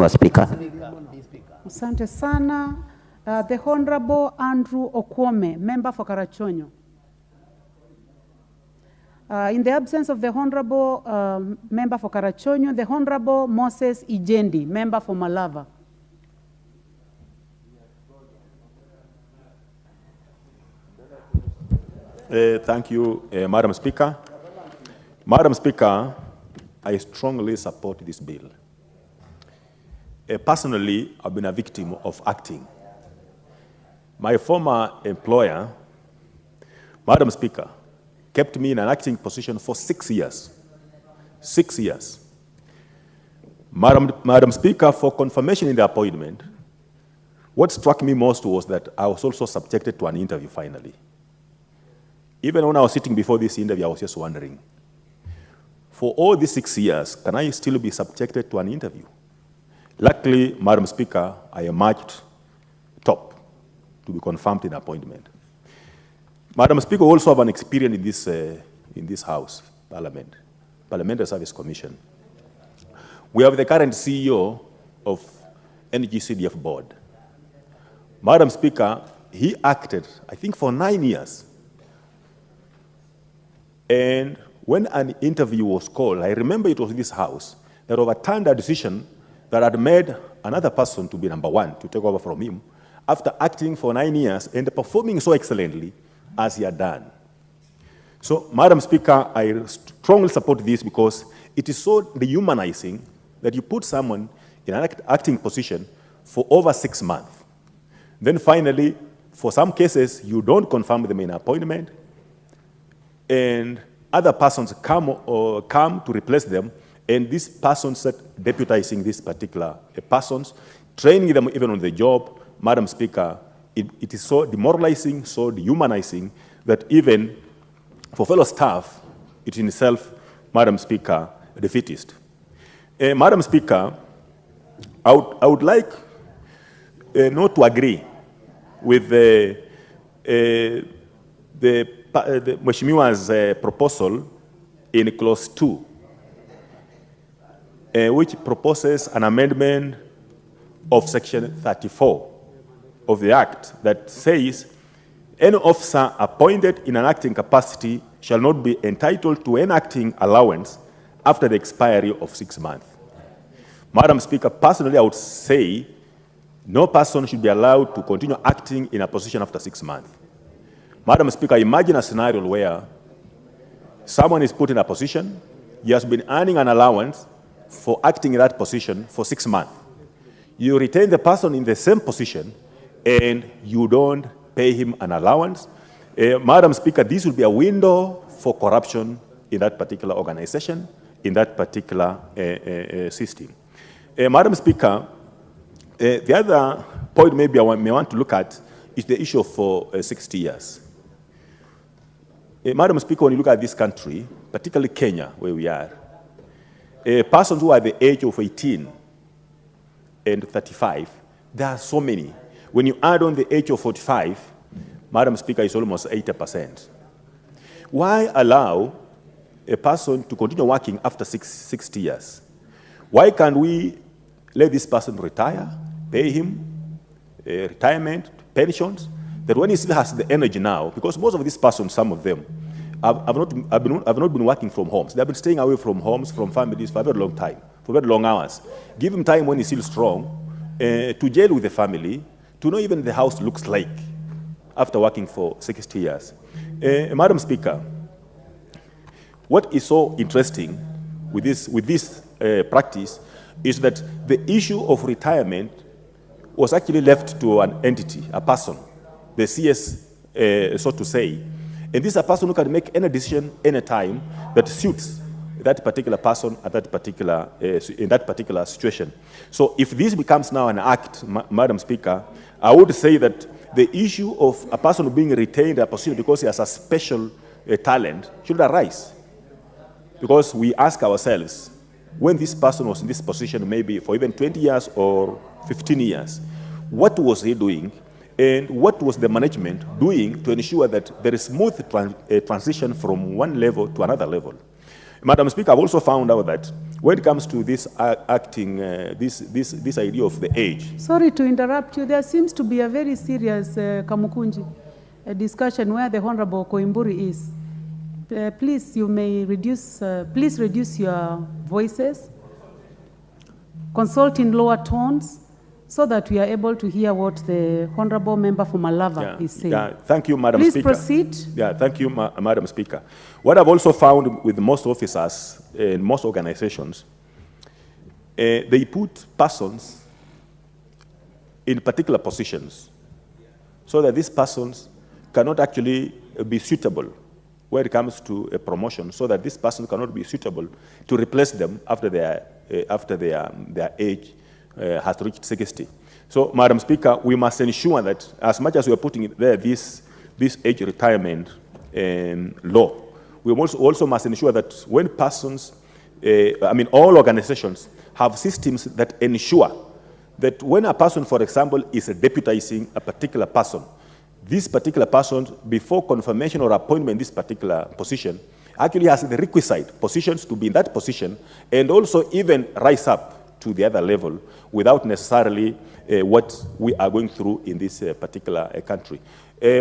Mheshimiwa Spika. Asante sana. The Honorable Andrew Okwome, member for Karachonyo. In the absence of the Honorable member for Karachonyo, the Honorable Moses Ijendi, member for Malava. Thank you, Madam Speaker. Madam Speaker, I strongly support this bill. Personally, I've been a victim of acting. My former employer, Madam Speaker, kept me in an acting position for 6 years. 6 years. Madam Speaker, for confirmation in the appointment, what struck me most was that I was also subjected to an interview finally. Even when I was sitting before this interview, I was just wondering, for all these 6 years, can I still be subjected to an interview? Luckily, Madam Speaker, I emerged top to be confirmed in appointment. Madam Speaker, we also have an experience in this House, Parliamentary Service Commission. We have the current CEO of NGCDF board. Madam Speaker, he acted, I think, for 9 years. And when an interview was called, I remember it was this House that overturned a decision that had made another person to be number one, to take over from him, after acting for 9 years and performing so excellently as he had done. So, Madam Speaker, I strongly support this because it is so dehumanizing that you put someone in an acting position for over 6 months. Then finally, for some cases, you don't confirm them in appointment, and other persons come to replace them, and these persons start deputizing these particular persons, training them even on the job. Madam Speaker, it is so demoralizing, so dehumanizing, that even for fellow staff, it in itself, Madam Speaker, defeatist. Madam Speaker, I would like not to agree with the Mheshimiwa's proposal in clause 2, which proposes an amendment of section 34 of the Act that says, any officer appointed in an acting capacity shall not be entitled to any acting allowance after the expiry of 6 months. Madam Speaker, personally, I would say no person should be allowed to continue acting in a position after 6 months. Madam Speaker, imagine a scenario where someone is put in a position, he has been earning an allowance for acting in that position for 6 months. You retain the person in the same position and you don't pay him an allowance. Madam Speaker, this will be a window for corruption in that particular organization, in that particular system. Madam Speaker, the other point maybe I may want to look at is the issue of 60 years. Madam Speaker, when you look at this country, particularly Kenya, where we are, persons who are the age of 18 and 35, there are so many. When you add on the age of 45, Madam Speaker, it's almost 80%. Why allow a person to continue working after 60 years? Why can't we let this person retire, pay him retirement, pensions, that when he still has the energy now, because most of these persons, some of them, have not been working from homes. They have been staying away from homes, from families for a very long time, for very long hours. Give him time when he's still strong to jail with the family, to know even the house looks like after working for 60 years. Madam Speaker, what is so interesting with this practice is that the issue of retirement was actually left to an entity, a person, the CS, so to say. And this is a person who can make any decision, any time, that suits that particular person at that particular, in that particular situation. So if this becomes now an act, Madam Speaker, I would say that the issue of a person being retained in a position because he has a special talent should arise. Because we ask ourselves, when this person was in this position, maybe for even 20 years or 15 years, what was he doing? And what was the management doing to ensure that there is smooth transition from one level to another level? Madam Speaker, I've also found out that when it comes to this acting, this idea of the age. Sorry to interrupt you. There seems to be a very serious Kamukunji discussion where the Honorable Koimburi is. Please, you may reduce. Please reduce your voices. Consult in lower tones, so that we are able to hear what the Honorable Member for Malava is saying. Yeah, thank you, Madam Please Speaker. Proceed. Yeah, thank you, Madam Speaker. What I've also found with most officers and most organizations, they put persons in particular positions so that these persons cannot actually be suitable when it comes to a promotion, so that this person cannot be suitable to replace them after their age has reached 60. So, Madam Speaker, we must ensure that as much as we are putting there this age retirement law, we also must ensure that when persons, all organizations have systems that ensure that when a person, for example, is deputizing a particular person, this particular person, before confirmation or appointment in this particular position, actually has the requisite positions to be in that position, and also even rise up to the other level without necessarily what we are going through in this particular country.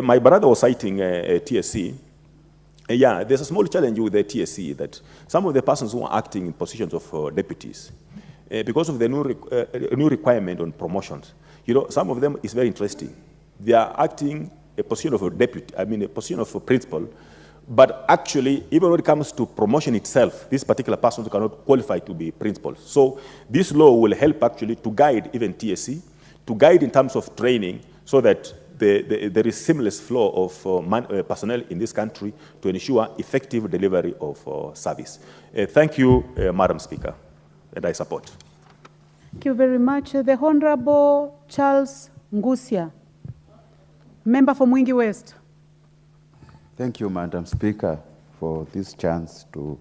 My brother was citing TSC. Yeah, there's a small challenge with the TSC that some of the persons who are acting in positions of deputies, because of the new requirement on promotions, some of them is very interesting. They are acting a position of a deputy, a position of a principal, but actually, even when it comes to promotion itself, these particular persons cannot qualify to be principals. So this law will help actually to guide even TSC, to guide in terms of training, so that there is seamless flow of personnel in this country to ensure effective delivery of service. Thank you, Madam Speaker, and I support. Thank you very much. The Honorable Charles Ngusia, Member for Mwingi West. Thank you, Madam Speaker, for this chance to